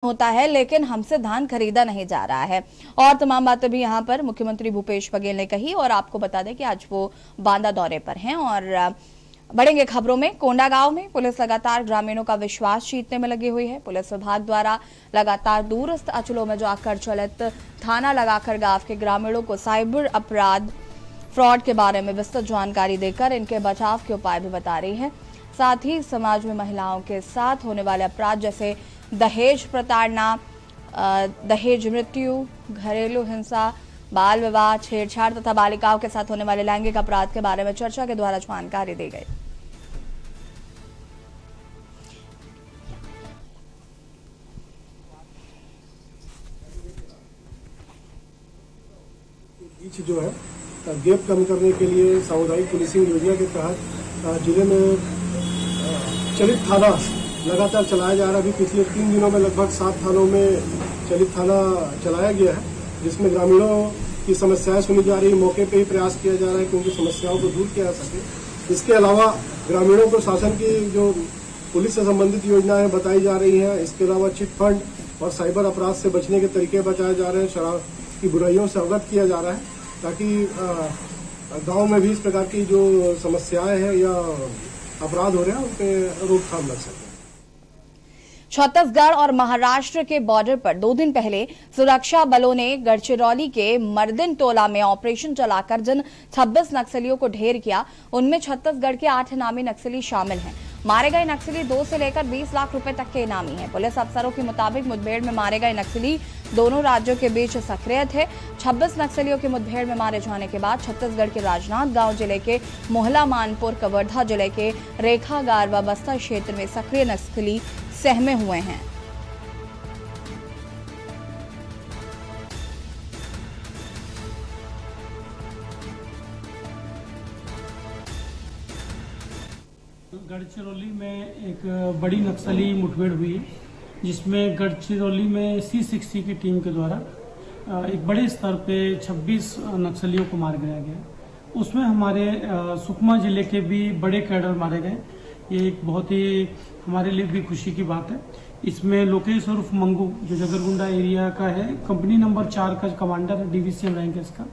होता है, लेकिन हमसे धान खरीदा नहीं जा रहा है। और तमाम बातें भी यहाँ पर मुख्यमंत्री भूपेश बघेल ने कही। और आपको बता दें कि आज वो बांदा दौरे पर हैं। और बढ़ेंगे खबरों में। कोंडागांव में पुलिस लगातार ग्रामीणों का विश्वास जीतने में लगी हुई है। पुलिस विभाग द्वारा लगातार दूरस्थ अंचलों में जाकर चलित थाना लगाकर गांव के ग्रामीणों को साइबर अपराध फ्रॉड के बारे में विस्तृत जानकारी देकर इनके बचाव के उपाय भी बता रही है। साथ ही समाज में महिलाओं के साथ होने वाले अपराध जैसे दहेज प्रताड़ना, दहेज मृत्यु, घरेलू हिंसा, बाल विवाह, छेड़छाड़ तथा बालिकाओं के साथ होने वाले लैंगिक अपराध के बारे में चर्चा के द्वारा जानकारी दी गई। बीच जो है गैप कम करने के लिए सामुदायिक पुलिसिंग योजना के तहत जिले में चलित थाना लगातार चलाया जा रहा है। अभी पिछले 3 दिनों में लगभग 7 थानों में चलित थाना चलाया गया है, जिसमें ग्रामीणों की समस्याएं सुनी जा रही है। मौके पे ही प्रयास किया जा रहा है कि उनकी समस्याओं को दूर किया जा सके। इसके अलावा ग्रामीणों को शासन की जो पुलिस से संबंधित योजनाएं बताई जा रही हैं। इसके अलावा चिट फंड और साइबर अपराध से बचने के तरीके बताए जा रहे हैं। शराब की बुराइयों से अवगत किया जा रहा है ताकि गाँव में भी इस प्रकार की जो समस्याएं हैं या अपराध हो रहे हैं उन पे रोकथाम लग सके। छत्तीसगढ़ और महाराष्ट्र के बॉर्डर पर 2 दिन पहले सुरक्षा बलों ने गढ़चिरौली के मर्दिन टोला में ऑपरेशन चलाकर जिन 26 नक्सलियों को ढेर किया, उनमें छत्तीसगढ़ के 8 इनामी नक्सली शामिल हैं। मारे गए नक्सली 2 से लेकर 20 लाख रुपए तक के इनामी हैं। पुलिस अफसरों के मुताबिक मुठभेड़ में मारे गए नक्सली दोनों राज्यों के बीच सक्रिय थे। 26 नक्सलियों के मुठभेड़ में मारे जाने के बाद छत्तीसगढ़ के राजनांदगांव जिले के मोहला मानपुर, कवर्धा जिले के रेखागार व बस्तर क्षेत्र में सक्रिय नक्सली सहमे हुए हैं। गढ़चिरौली में एक बड़ी नक्सली मुठभेड़ हुई है, जिसमें गढ़चिरौली में C60 की टीम के द्वारा एक बड़े स्तर पे 26 नक्सलियों को मार गिराया गया। उसमें हमारे सुकमा जिले के भी बड़े कैडर मारे गए। ये एक बहुत ही हमारे लिए भी खुशी की बात है। इसमें लोकेश उर्फ मंगू, जो जगरगुंडा एरिया का है, कंपनी नंबर 4 का कमांडर है, DVCM रैंक है इसका।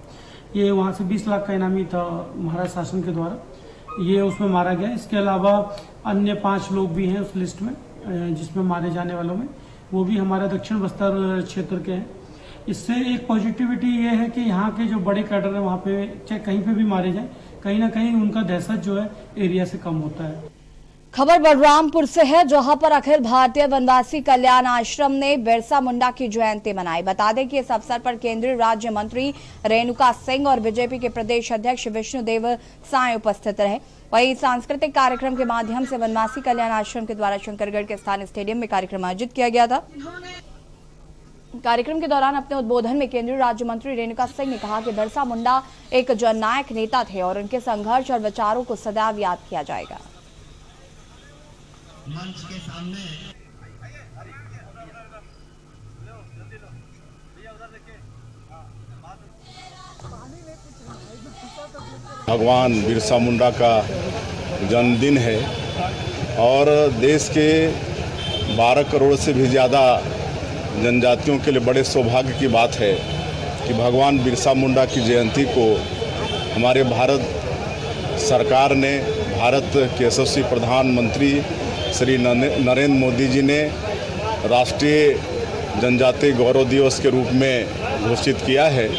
ये वहाँ से 20 लाख का इनामी था महाराष्ट्र शासन के द्वारा, ये उसमें मारा गया। इसके अलावा अन्य 5 लोग भी हैं उस लिस्ट में, जिसमें मारे जाने वालों में, वो भी हमारे दक्षिण बस्तर क्षेत्र के हैं। इससे एक पॉजिटिविटी ये है कि यहाँ के जो बड़े कैडर है वहाँ पे चाहे कहीं पे भी मारे जाए, कहीं ना कहीं उनका दहशत जो है एरिया से कम होता है। खबर बलरामपुर से है, जहां पर अखिल भारतीय वनवासी कल्याण आश्रम ने बिरसा मुंडा की जयंती मनाई। बता दें कि इस अवसर पर केंद्रीय राज्य मंत्री रेणुका सिंह और बीजेपी के प्रदेश अध्यक्ष विष्णुदेव साय उपस्थित रहे। वहीं सांस्कृतिक कार्यक्रम के माध्यम से वनवासी कल्याण आश्रम के द्वारा शंकरगढ़ के स्थानीय स्टेडियम में कार्यक्रम आयोजित किया गया था। कार्यक्रम के दौरान अपने उद्बोधन में केंद्रीय राज्य मंत्री रेणुका सिंह ने कहा कि बिरसा मुंडा एक जननायक नेता थे और उनके संघर्ष और विचारों को सदैव याद किया जाएगा। मंच के सामने भगवान बिरसा मुंडा का जन्मदिन है और देश के 12 करोड़ से भी ज़्यादा जनजातियों के लिए बड़े सौभाग्य की बात है कि भगवान बिरसा मुंडा की जयंती को हमारे भारत सरकार ने, भारत के यशस्वी प्रधानमंत्री श्री नरेंद्र मोदी जी ने राष्ट्रीय जनजातीय गौरव दिवस के रूप में घोषित किया है।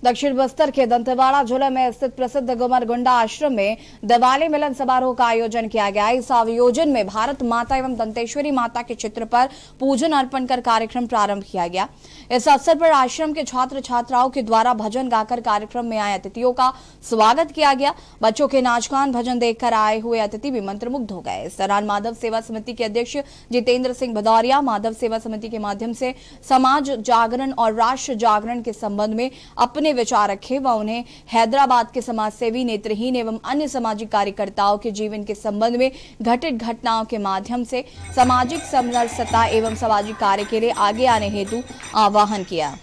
दक्षिण बस्तर के दंतेवाड़ा जिले में स्थित प्रसिद्ध गुमरगुंडा आश्रम में दिवाली मिलन समारोह का आयोजन किया गया। इस आयोजन में भारत माता एवं दंतेश्वरी माता के चित्र पर पूजन अर्पण कर कार्यक्रम प्रारंभ किया गया। इस अवसर पर आश्रम के छात्र छात्राओं के द्वारा भजन गाकर कार्यक्रम में आए अतिथियों का स्वागत किया गया। बच्चों के नाच गान भजन देखकर आए हुए अतिथि भी मंत्रमुग्ध हो गए। इस दौरान माधव सेवा समिति के अध्यक्ष जितेंद्र सिंह भदौरिया माधव सेवा समिति के माध्यम से समाज जागरण और राष्ट्र जागरण के संबंध में अपने विचार रखे व उन्हें हैदराबाद के समाजसेवी, नेत्रहीन एवं अन्य सामाजिक कार्यकर्ताओं के जीवन के संबंध में घटित घटनाओं के माध्यम से सामाजिक समरसता एवं सामाजिक कार्य के लिए आगे आने हेतु आह्वान किया।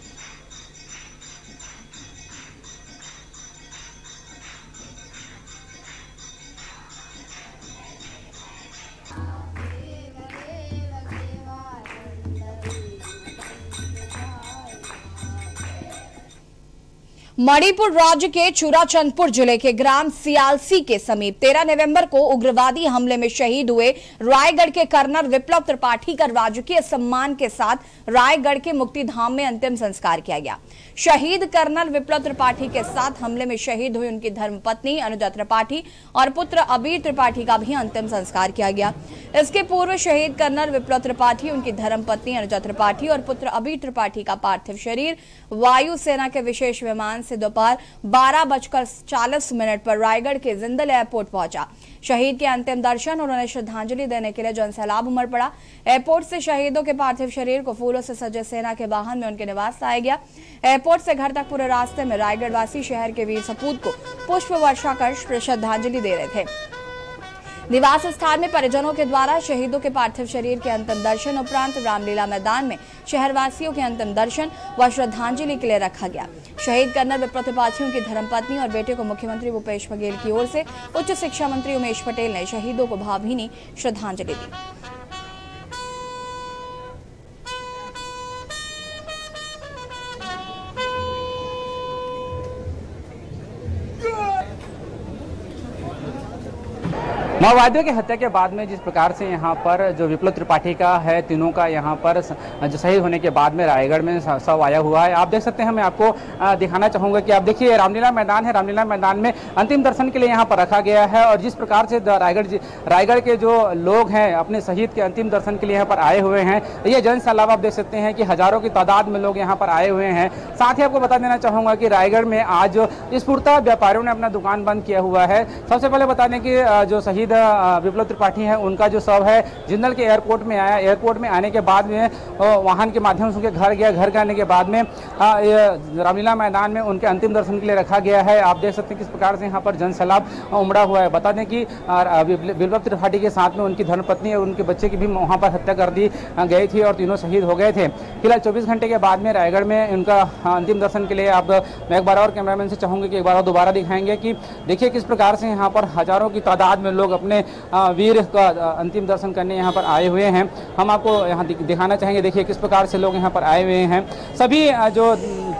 मणिपुर राज्य के चूराचंदपुर जिले के ग्राम सियालसी के समीप 13 नवंबर को उग्रवादी हमले में शहीद हुए रायगढ़ के कर्नल विप्लव त्रिपाठी का राजकीय सम्मान के साथ रायगढ़ के मुक्तिधाम में अंतिम संस्कार किया गया। शहीद कर्नल विप्लव त्रिपाठी के साथ हमले में शहीद हुई उनकी धर्मपत्नी अनुजा त्रिपाठी और पुत्र अबीर त्रिपाठी का भी अंतिम संस्कार किया गया। इसके पूर्व शहीद कर्नल विप्लव त्रिपाठी, उनकी धर्मपत्नी अनुजा त्रिपाठी और पुत्र अबीर त्रिपाठी का पार्थिव शरीर वायुसेना के विशेष विमान से दोपहर 12:40 पर रायगढ़ के जिंदल एयरपोर्ट पहुंचा। शहीद के अंतिम दर्शन और उन्हें श्रद्धांजलि देने के लिए जनसैलाब उमड़ पड़ा। एयरपोर्ट से शहीदों के पार्थिव शरीर को फूलों से सजे सेना के वाहन में उनके निवास लाया गया। एयरपोर्ट से घर तक पूरे रास्ते में रायगढ़ वासी शहर के वीर सपूत को पुष्प वर्षा कर श्रद्धांजलि दे रहे थे। निवास स्थान में परिजनों के द्वारा शहीदों के पार्थिव शरीर के अंतिम दर्शन उपरांत रामलीला मैदान में शहरवासियों के अंतिम दर्शन व श्रद्धांजलि के लिए रखा गया। शहीद कर्नल विप्लव त्रिपाठी, उनकी धर्मपत्नी और बेटे को मुख्यमंत्री भूपेश बघेल की ओर से उच्च शिक्षा मंत्री उमेश पटेल ने शहीदों को भावभीनी श्रद्धांजलि दी। माओवादियों की हत्या के बाद में जिस प्रकार से यहाँ पर जो विप्लव त्रिपाठी का है, तीनों का यहाँ पर जो शहीद होने के बाद में रायगढ़ में शव आया हुआ है। आप देख सकते हैं, मैं आपको दिखाना चाहूँगा कि आप देखिए रामलीला मैदान है। रामलीला मैदान में अंतिम दर्शन के लिए यहाँ पर रखा गया है और जिस प्रकार से रायगढ़ के जो लोग हैं अपने शहीद के अंतिम दर्शन के लिए यहाँ पर आए हुए हैं, ये जनसैलाब आप देख सकते हैं कि हजारों की तादाद में लोग यहाँ पर आए हुए हैं। साथ ही आपको बता देना चाहूँगा कि रायगढ़ में आज स्फूर्ता व्यापारियों ने अपना दुकान बंद किया हुआ है। सबसे पहले बता दें कि जो शहीद विप्लव त्रिपाठी है, उनका जो शव है जिंदल के एयरपोर्ट में आया। एयरपोर्ट में आने के बाद में वाहन के माध्यम से उनके घर गया। घर आने के बाद में रामलीला मैदान में उनके अंतिम दर्शन के लिए रखा गया है। आप देख सकते हैं किस प्रकार से यहाँ पर जनसैलाब उमड़ा हुआ है। बता दें कि विप्लव त्रिपाठी के साथ में उनकी धर्मपत्नी और उनके बच्चे की भी वहाँ पर हत्या कर दी गई थी और तीनों शहीद हो गए थे। फिलहाल 24 घंटे के बाद में रायगढ़ में उनका अंतिम दर्शन के लिए आप मैं एक बार और कैमरामैन से चाहूँगी कि एक बार और दोबारा दिखाएंगे कि देखिए किस प्रकार से यहाँ पर हजारों की तादाद में लोग अपने वीर का अंतिम दर्शन करने यहाँ पर आए हुए हैं। हम आपको यहाँ दिखाना चाहेंगे, देखिए किस प्रकार से लोग यहाँ पर आए हुए हैं। सभी जो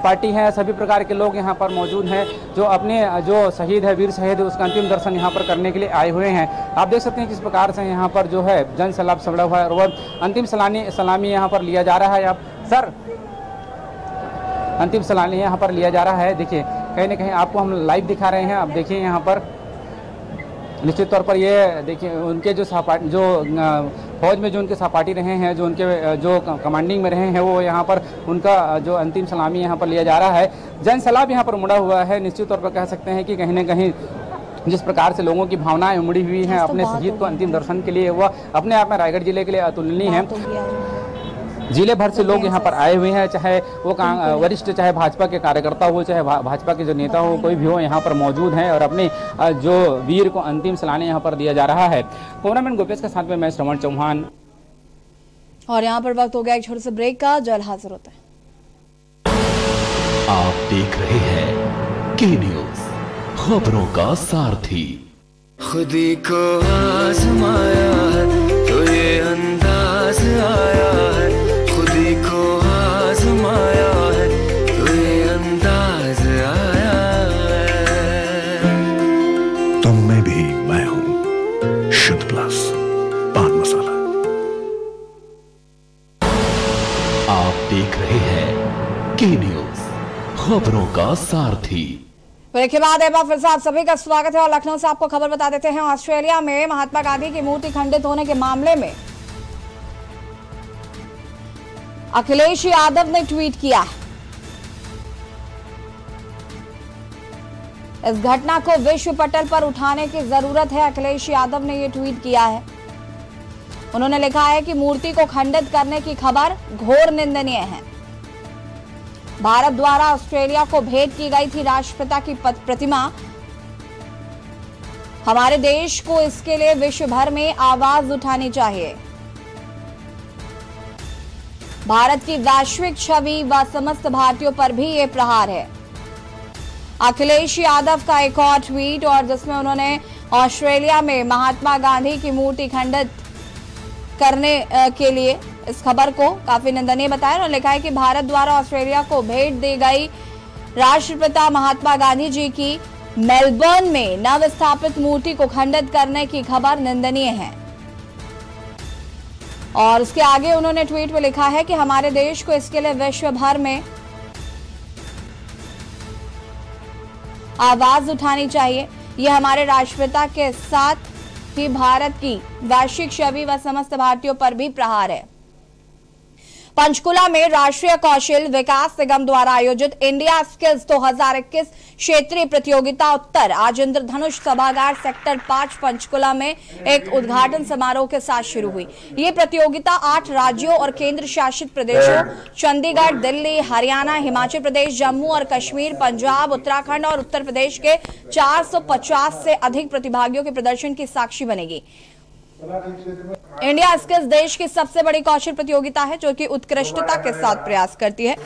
पार्टी है, सभी प्रकार के लोग यहाँ पर मौजूद हैं जो अपने जो शहीद है, वीर शहीद है, उसका अंतिम दर्शन यहाँ पर करने के लिए आए हुए हैं। आप देख सकते हैं किस प्रकार से यहाँ पर जो है जनसैलाब सड़ा हुआ है और वह अंतिम सलामी यहाँ पर लिया जा रहा है। आप सर अंतिम सलामी यहाँ पर लिया जा रहा है। देखिए कहीं ना कहीं आपको हम लाइव दिखा रहे हैं। आप देखिए यहाँ पर निश्चित तौर पर ये देखिए उनके जो फौज में जो उनके सहपाठी रहे हैं, जो उनके जो कमांडिंग में रहे हैं, वो यहाँ पर उनका जो अंतिम सलामी यहाँ पर लिया जा रहा है। जनसैलाब यहाँ पर उमड़ा हुआ है। निश्चित तौर पर कह सकते हैं कि कहीं ना कहीं जिस प्रकार से लोगों की भावनाएं उमड़ी हुई हैं अपने शहीद को अंतिम दर्शन के लिए, वह अपने आप में रायगढ़ जिले के लिए अतुलनीय है। जिले भर से लोग यहाँ पर आए हुए हैं, चाहे वो वरिष्ठ, चाहे भाजपा के कार्यकर्ता हो, चाहे भाजपा के जो नेता हो, कोई भी हो, यहाँ पर मौजूद हैं और अपने जो वीर को अंतिम सलामी यहाँ पर दिया जा रहा है। कैमरामैन गोपेश के साथ में मैं श्रवण चौहान। और यहाँ पर वक्त हो गया एक छोटे से ब्रेक का, जल्द हाजिर होता है। आप देख रहे हैं के न्यूज, खबरों का सारथी। खुदी को आजमाया है तो ये अंदाज आया है, खुदी को आजमाया है तो ये अंदाज आया है। तुम में भी मैं हूं, शुद्ध प्लस पान मसाला। आप देख रहे हैं के न्यूज, खबरों का सारथी। ब्रेक के बाद एक बार फिर से आप सभी का स्वागत है और लखनऊ से आपको खबर बता देते हैं। ऑस्ट्रेलिया में महात्मा गांधी की मूर्ति खंडित होने के मामले में अखिलेश यादव ने ट्वीट किया है। इस घटना को विश्व पटल पर उठाने की जरूरत है, अखिलेश यादव ने यह ट्वीट किया है। उन्होंने लिखा है कि मूर्ति को खंडित करने की खबर घोर निंदनीय है। भारत द्वारा ऑस्ट्रेलिया को भेंट की गई थी राष्ट्रपिता की प्रतिमा। हमारे देश को इसके लिए विश्व भर में आवाज उठानी चाहिए। भारत की वैश्विक छवि व समस्त भारतीयों पर भी ये प्रहार है। अखिलेश यादव का एक और ट्वीट और जिसमें उन्होंने ऑस्ट्रेलिया में महात्मा गांधी की मूर्ति खंडित करने के लिए इस खबर को काफी निंदनीय बताया और लिखा है कि भारत द्वारा ऑस्ट्रेलिया को भेंट दी गई राष्ट्रपिता महात्मा गांधी जी की मेलबर्न में नव स्थापित मूर्ति को खंडित करने की खबर निंदनीय है। और उसके आगे उन्होंने ट्वीट में लिखा है कि हमारे देश को इसके लिए विश्व भर में आवाज उठानी चाहिए। यह हमारे राष्ट्रपिता के साथ ही भारत की वैश्विक छवि व समस्त भारतीयों पर भी प्रहार है। पंचकुला में राष्ट्रीय कौशल विकास निगम द्वारा आयोजित इंडिया स्किल्स 2021 क्षेत्रीय प्रतियोगिता उत्तर आज इंद्रधनुष सभागार सेक्टर 5 पंचकुला में एक उद्घाटन समारोह के साथ शुरू हुई। ये प्रतियोगिता 8 राज्यों और केंद्र शासित प्रदेशों चंडीगढ़, दिल्ली, हरियाणा, हिमाचल प्रदेश, जम्मू और कश्मीर, पंजाब, उत्तराखंड और उत्तर प्रदेश के 450 से अधिक प्रतिभागियों के प्रदर्शन की साक्षी बनेगी। इंडिया स्किल्स देश की सबसे बड़ी कौशल प्रतियोगिता है जो कि उत्कृष्टता के साथ प्रयास करती है।